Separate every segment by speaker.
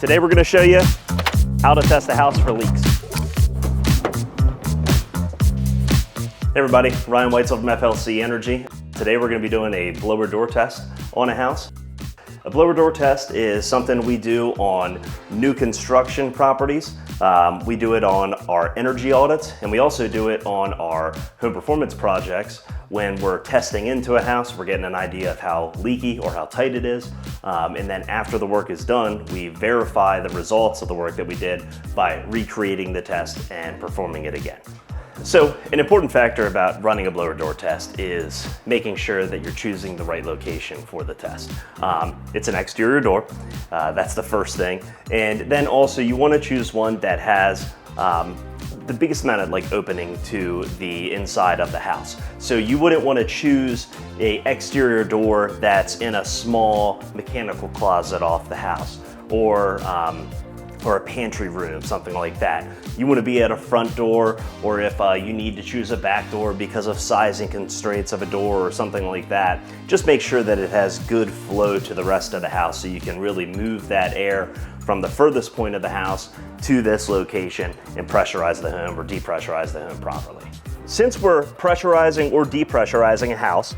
Speaker 1: Today we're going to show you how to test the house for leaks. Hey everybody, Ryan Weitzel from FLC Energy. Today we're going to be doing a blower door test on a house. A blower door test is something we do on new construction properties. We do it on our energy audits, and we also do it on our home performance projects. When we're testing into a house, we're getting an idea of how leaky or how tight it is. And then after the work is done, we verify the results of the work that we did by recreating the test and performing it again. So an important factor about running a blower door test is making sure that you're choosing the right location for the test. It's an exterior door, that's the first thing. And then also you want to choose one that has the biggest amount of opening to the inside of the house. So you wouldn't want to choose a exterior door that's in a small mechanical closet off the house, or a pantry room, something like that. You want to be at a front door, or if you need to choose a back door because of sizing constraints of a door or something like that, just make sure that it has good flow to the rest of the house so you can really move that air from the furthest point of the house to this location and pressurize the home or depressurize the home properly. Since we're pressurizing or depressurizing a house,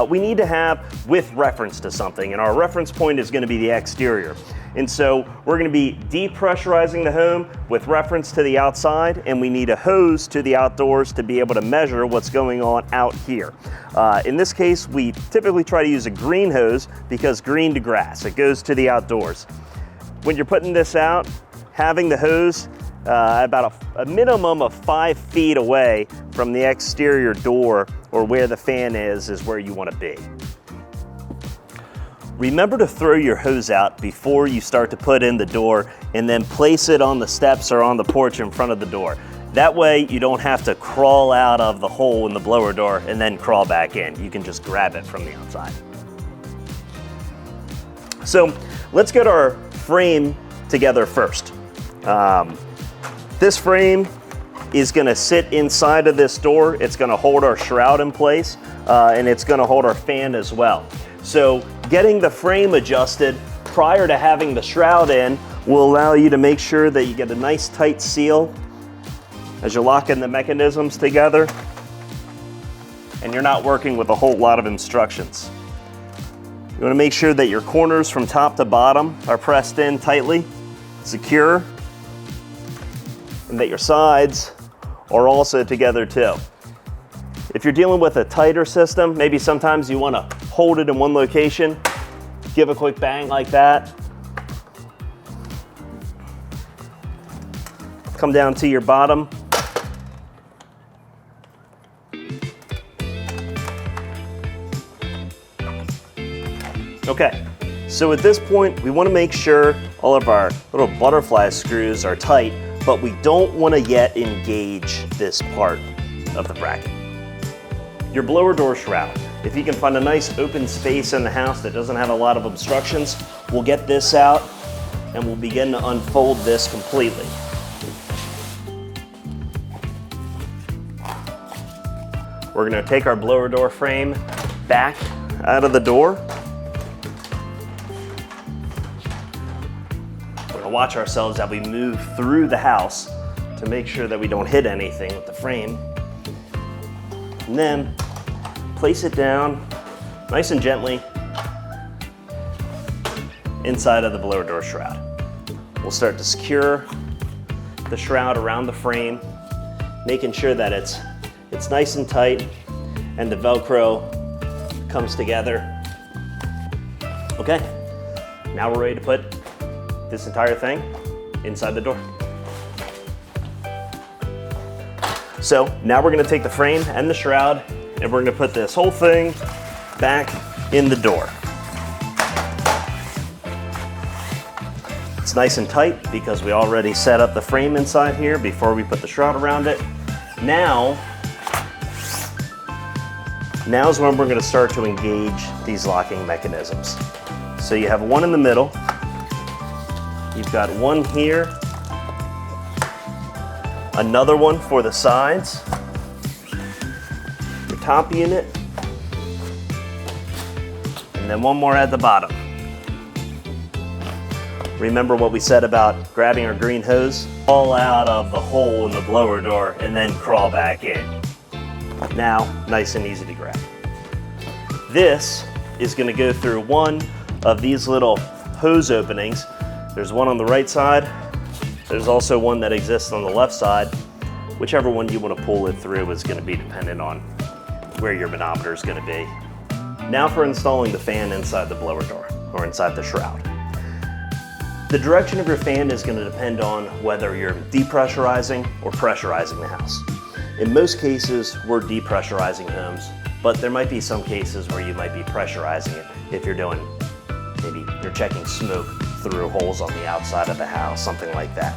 Speaker 1: we need to have with reference to something, and our reference point is going to be the exterior. And so we're going to be depressurizing the home with reference to the outside, and we need a hose to the outdoors to be able to measure what's going on out here. In this case, we typically try to use a green hose because green to grass, it goes to the outdoors. When you're putting this out, having the hose about a minimum of 5 feet away from the exterior door or where the fan is where you want to be. Remember to throw your hose out before you start to put in the door, and then place it on the steps or on the porch in front of the door. That way you don't have to crawl out of the hole in the blower door and then crawl back in. You can just grab it from the outside. So let's get our frame together first. This frame is going to sit inside of this door. It's going to hold our shroud in place, and it's going to hold our fan as well. So getting the frame adjusted prior to having the shroud in will allow you to make sure that you get a nice tight seal as you're locking the mechanisms together, and you're not working with a whole lot of instructions. You want to make sure that your corners from top to bottom are pressed in tightly, secure, and that your sides are also together too. If you're dealing with a tighter system, maybe sometimes you want to hold it in one location, give a quick bang like that, come down to your bottom, okay. So at this point, we want to make sure all of our little butterfly screws are tight, but we don't want to yet engage this part of the bracket. Your blower door shroud. If you can find a nice open space in the house that doesn't have a lot of obstructions, we'll get this out and we'll begin to unfold this completely. We're going to take our blower door frame back out of the door. We're going to watch ourselves as we move through the house to make sure that we don't hit anything with the frame. And then place it down nice and gently inside of the blower door shroud. We'll start to secure the shroud around the frame, making sure that it's nice and tight and the Velcro comes together. Okay, now we're ready to put this entire thing inside the door. So now we're going to take the frame and the shroud, and we're going to put this whole thing back in the door. It's nice and tight because we already set up the frame inside here before we put the shroud around it. Now's when we're going to start to engage these locking mechanisms. So you have one in the middle, you've got one here, another one for the sides, your top unit, and then one more at the bottom. Remember what we said about grabbing our green hose? Fall out of the hole in the blower door and then crawl back in. Now, nice and easy to grab. This is going to go through one of these little hose openings. There's one on the right side. There's also one that exists on the left side. Whichever one you want to pull it through is going to be dependent on where your manometer is going to be. Now for installing the fan inside the blower door or inside the shroud. The direction of your fan is going to depend on whether you're depressurizing or pressurizing the house. In most cases, we're depressurizing homes, but there might be some cases where you might be pressurizing it if you're doing, maybe you're checking smoke through holes on the outside of the house, something like that.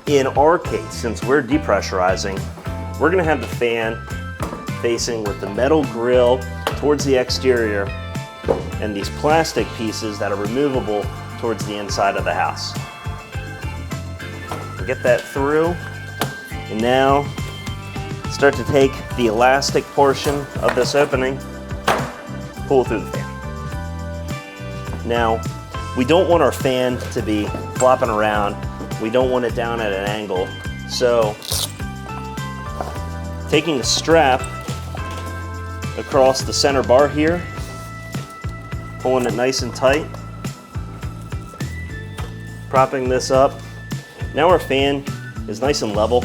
Speaker 1: In our case, since we're depressurizing, we're going to have the fan facing with the metal grill towards the exterior and these plastic pieces that are removable towards the inside of the house. Get that through, and now start to take the elastic portion of this opening, pull through the fan. Now, we don't want our fan to be flopping around. We don't want it down at an angle. So, taking the strap across the center bar here, pulling it nice and tight, propping this up. Now our fan is nice and level.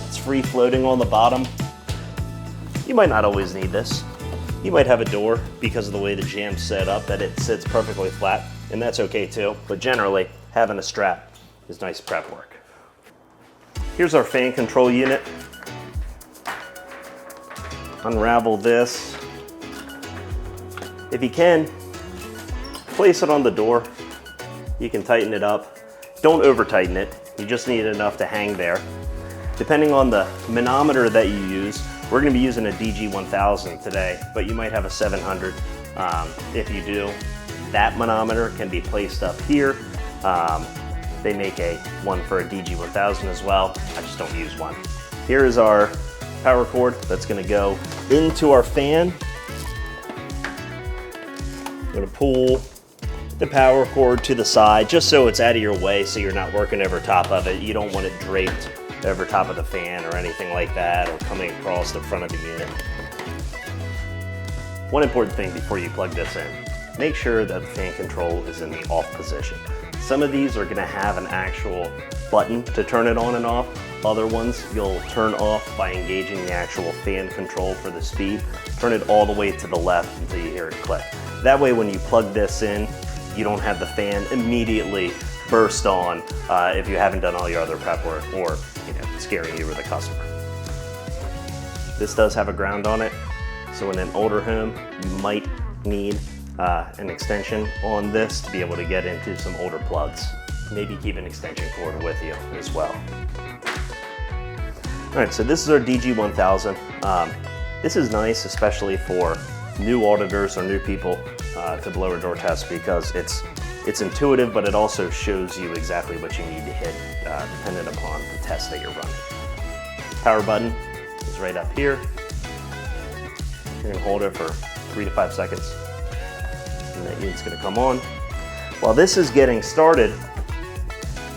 Speaker 1: It's free floating on the bottom. You might not always need this. You might have a door because of the way the jam's set up that it sits perfectly flat, and that's okay too. But generally, having a strap is nice prep work. Here's our fan control unit. Unravel this. If you can, place it on the door. You can tighten it up. Don't over tighten it. You just need enough to hang there. Depending on the manometer that you use, we're going to be using a DG1000 today, but you might have a 700. If you do, that manometer can be placed up here. They make one for a DG1000 as well. I just don't use one. Here is our power cord that's going to go into our fan. I'm going to pull the power cord to the side just so it's out of your way so you're not working over top of it. You don't want it draped over top of the fan or anything like that, or coming across the front of the unit. One important thing before you plug this in, make sure that the fan control is in the off position. Some of these are going to have an actual button to turn it on and off. Other ones you'll turn off by engaging the actual fan control for the speed. Turn it all the way to the left until you hear it click. That way when you plug this in, you don't have the fan immediately burst on if you haven't done all your other prep work, or scaring you or the customer. This does have a ground on it, so in an older home, you might need an extension on this to be able to get into some older plugs. Maybe keep an extension cord with you as well. All right, so this is our DG1000. This is nice, especially for new auditors or new people to blower door test, because it's intuitive, but it also shows you exactly what you need to hit dependent upon the test that you're running. Power button is right up here. You're gonna hold it for 3 to 5 seconds, and that unit's gonna come on. While this is getting started,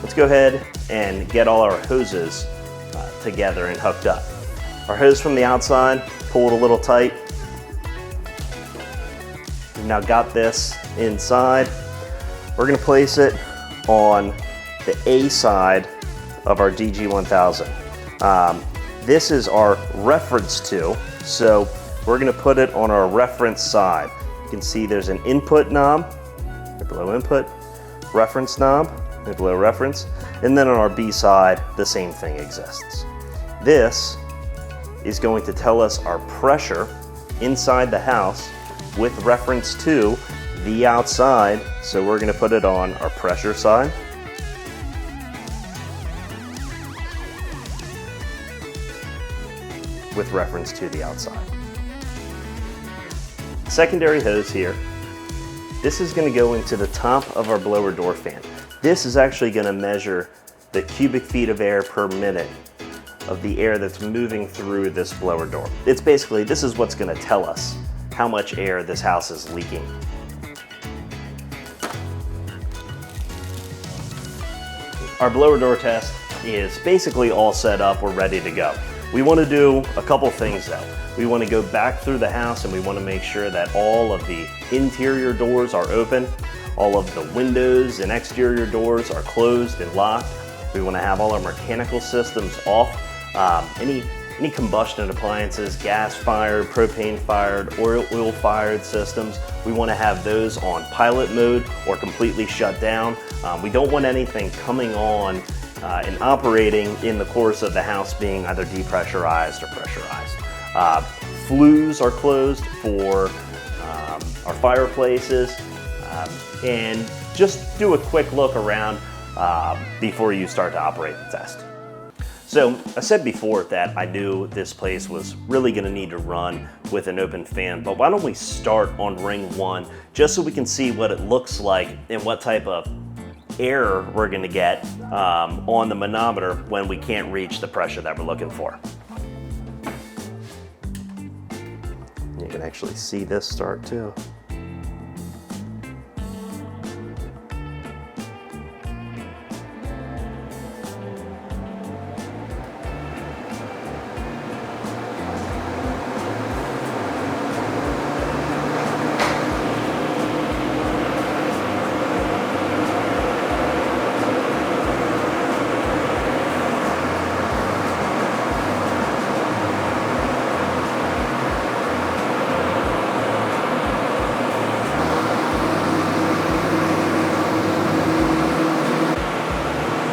Speaker 1: let's go ahead and get all our hoses together and hooked up. Our hose from the outside, pulled a little tight. We've now got this inside. We're going to place it on the A side of our DG1000. This is our reference to, so we're going to put it on our reference side. You can see there's an input knob, right below input, reference knob, right below reference, and then on our B side, the same thing exists. This is going to tell us our pressure inside the house with reference to the outside, so we're going to put it on our pressure side. With reference to the outside. Secondary hose here. This is going to go into the top of our blower door fan. This is actually going to measure the cubic feet of air per minute of the air that's moving through this blower door. It's basically, this is what's going to tell us how much air this house is leaking. our blower door test is basically all set up. We're ready to go. We want to do a couple things though. We want to go back through the house and we want to make sure that all of the interior doors are open. All of the windows and exterior doors are closed and locked. We want to have all our mechanical systems off. Any combustion appliances, gas-fired, propane-fired, oil-fired systems, we want to have those on pilot mode or completely shut down. We don't want anything coming on and operating in the course of the house being either depressurized or pressurized. Flues are closed for our fireplaces, and just do a quick look around before you start to operate the test. So I said before that I knew this place was really going to need to run with an open fan, but why don't we start on ring 1 just so we can see what it looks like and what type of air we're going to get on the manometer when we can't reach the pressure that we're looking for. You can actually see this start too.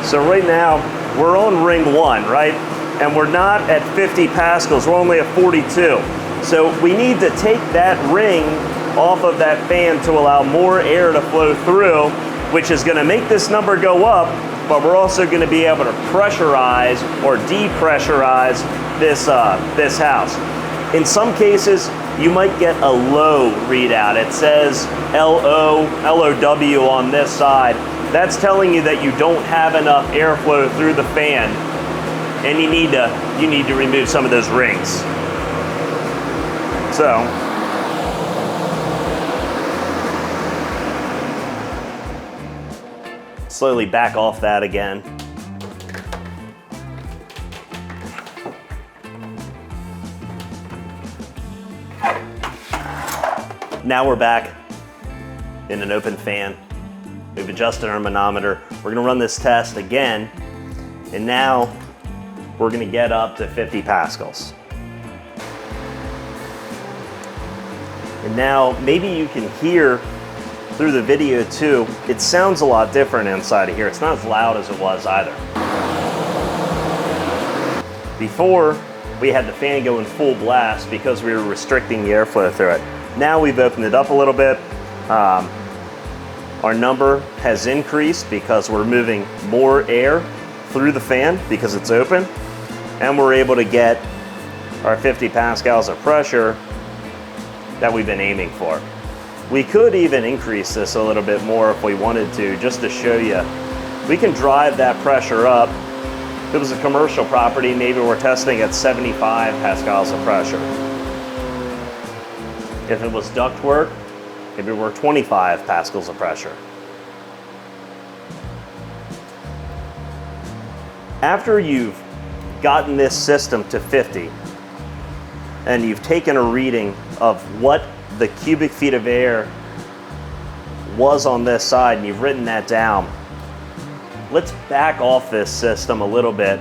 Speaker 1: So right now, we're on ring 1, right? And we're not at 50 pascals, we're only at 42. So we need to take that ring off of that fan to allow more air to flow through, which is gonna make this number go up, but we're also gonna be able to pressurize or depressurize this house. In some cases, you might get a low readout. It says LOW on this side. That's telling you that you don't have enough airflow through the fan, and you need to remove some of those rings. So slowly back off that again. Now we're back in an open fan. We've adjusted our manometer. We're gonna run this test again, and now we're gonna get up to 50 pascals. And now maybe you can hear through the video too, it sounds a lot different inside of here. It's not as loud as it was either. Before, we had the fan going full blast because we were restricting the airflow through it. Now we've opened it up a little bit. Our number has increased because we're moving more air through the fan because it's open, and we're able to get our 50 pascals of pressure that we've been aiming for. We could even increase this a little bit more if we wanted to, just to show you. We can drive that pressure up. If it was a commercial property, maybe we're testing at 75 pascals of pressure. If it was ductwork, maybe we're 25 pascals of pressure. After you've gotten this system to 50 and you've taken a reading of what the cubic feet of air was on this side and you've written that down, let's back off this system a little bit.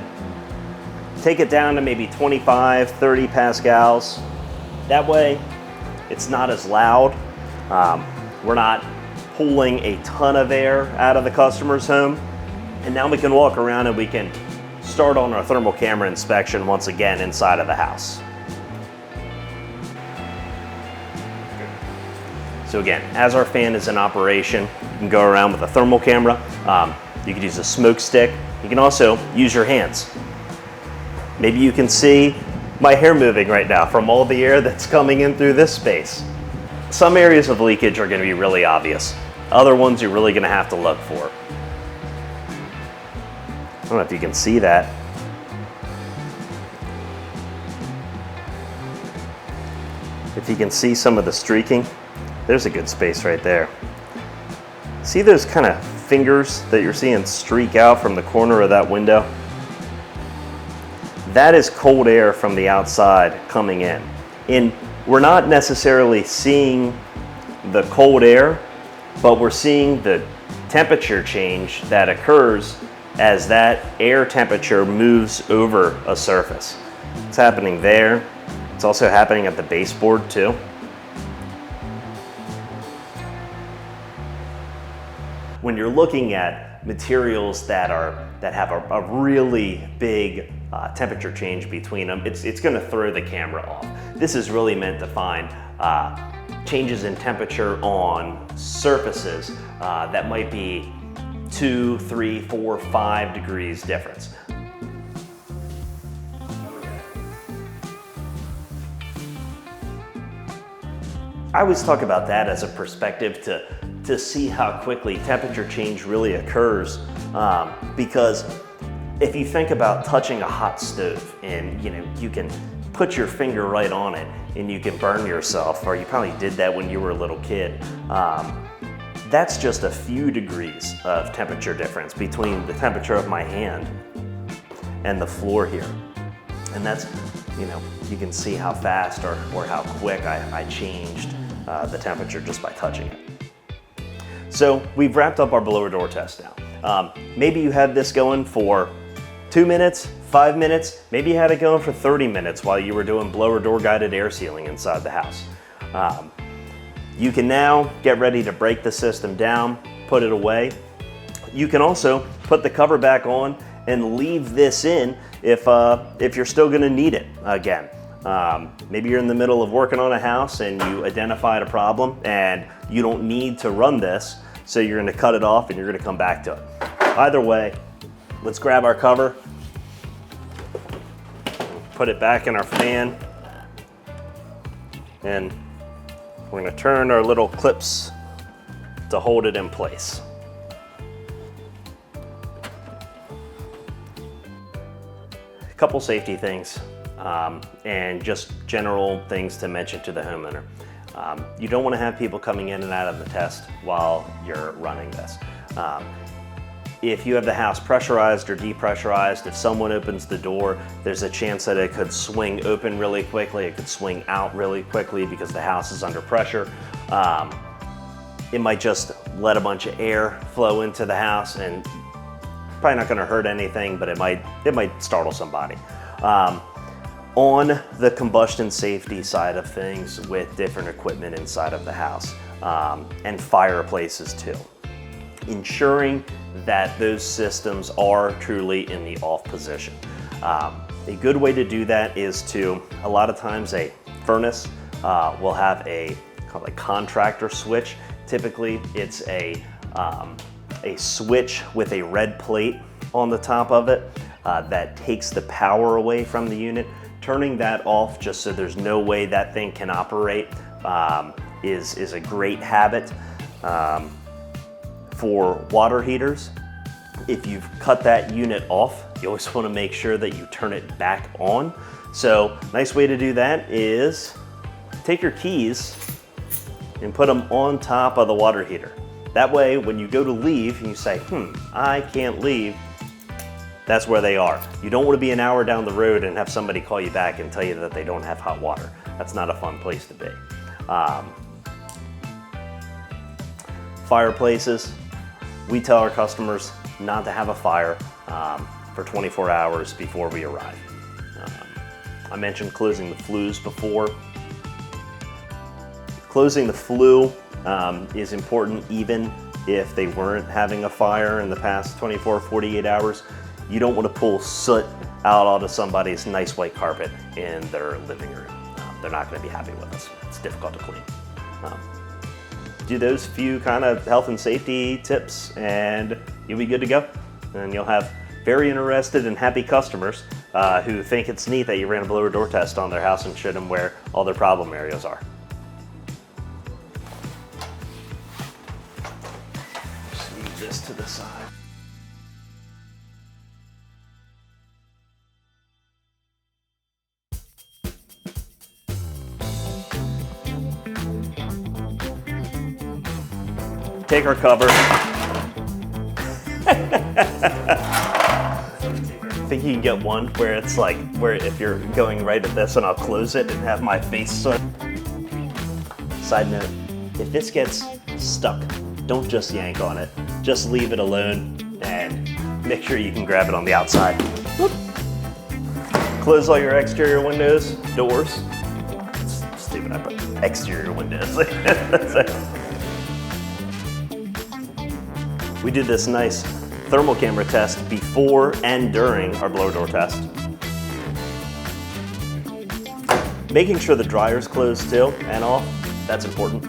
Speaker 1: Take it down to maybe 25, 30 pascals. That way it's not as loud. We're not pulling a ton of air out of the customer's home. And now we can walk around and we can start on our thermal camera inspection once again inside of the house. So again, as our fan is in operation, you can go around with a thermal camera. You could use a smoke stick. You can also use your hands. Maybe you can see my hair moving right now from all the air that's coming in through this space. Some areas of leakage are going to be really obvious. Other ones you're really going to have to look for. I don't know if you can see that. If you can see some of the streaking, there's a good space right there. See those kind of fingers that you're seeing streak out from the corner of that window, that is cold air from the outside coming in. And we're not necessarily seeing the cold air, but we're seeing the temperature change that occurs as that air temperature moves over a surface. It's happening there. It's also happening at the baseboard too. When you're looking at materials that have a really big temperature change between them, it's going to throw the camera off. This is really meant to find changes in temperature on surfaces that might be 2, 3, 4, 5 degrees difference. I always talk about that as a perspective to see how quickly temperature change really occurs, because if you think about touching a hot stove and you can put your finger right on it and you can burn yourself, or you probably did that when you were a little kid. That's just a few degrees of temperature difference between the temperature of my hand and the floor here. And that's, you can see how fast or how quick I changed the temperature just by touching it. So we've wrapped up our blower door test now. Maybe you had this going for 2 minutes, 5 minutes, maybe you had it going for 30 minutes while you were doing blower door guided air sealing inside the house. You can now get ready to break the system down, put it away. You can also put the cover back on and leave this in if you're still gonna need it again. Maybe you're in the middle of working on a house and you identified a problem and you don't need to run this, so you're gonna cut it off and you're gonna come back to it. Either way, let's grab our cover, put it back in our fan, and we're gonna turn our little clips to hold it in place. A couple safety things and just general things to mention to the homeowner. You don't want to have people coming in and out of the test while you're running this. If you have the house pressurized or depressurized, if someone opens the door, there's a chance that it could swing open really quickly, it could swing out really quickly because the house is under pressure. It might just let a bunch of air flow into the house, and probably not going to hurt anything, but it might startle somebody. On the combustion safety side of things with different equipment inside of the house, and fireplaces too, ensuring that those systems are truly in the off position. A good way to do that is to, a lot of times a furnace will have a called a contractor switch. Typically it's a switch with a red plate on the top of it that takes the power away from the unit. Turning that off just so there's no way that thing can operate is a great habit. For water heaters, if you've cut that unit off, you always want to make sure that you turn it back on. So nice way to do that is take your keys and put them on top of the water heater. That way when you go to leave and you say, I can't leave, that's where they are. You don't want to be an hour down the road and have somebody call you back and tell you that they don't have hot water. That's not a fun place to be. Fireplaces, we tell our customers not to have a fire for 24 hours before we arrive. I mentioned closing the flues before. Closing the flue is important even if they weren't having a fire in the past 24, 48 hours. You don't want to pull soot out onto somebody's nice white carpet in their living room. They're not going to be happy with us. It's difficult to clean. Do those few kind of health and safety tips and you'll be good to go. And you'll have very interested and happy customers who think it's neat that you ran a blower door test on their house and showed them where all their problem areas are. Just move this to the side. Take our cover, I think you can get one where it's like, where if you're going right at this and I'll close it and have my face. Side note, if this gets stuck, don't just yank on it. Just leave it alone and make sure you can grab it on the outside. Whoop. Close all your exterior windows, doors. It's stupid, I put exterior windows. That's it. We did this nice thermal camera test before and during our blower door test. Making sure the dryer's closed too and off, that's important.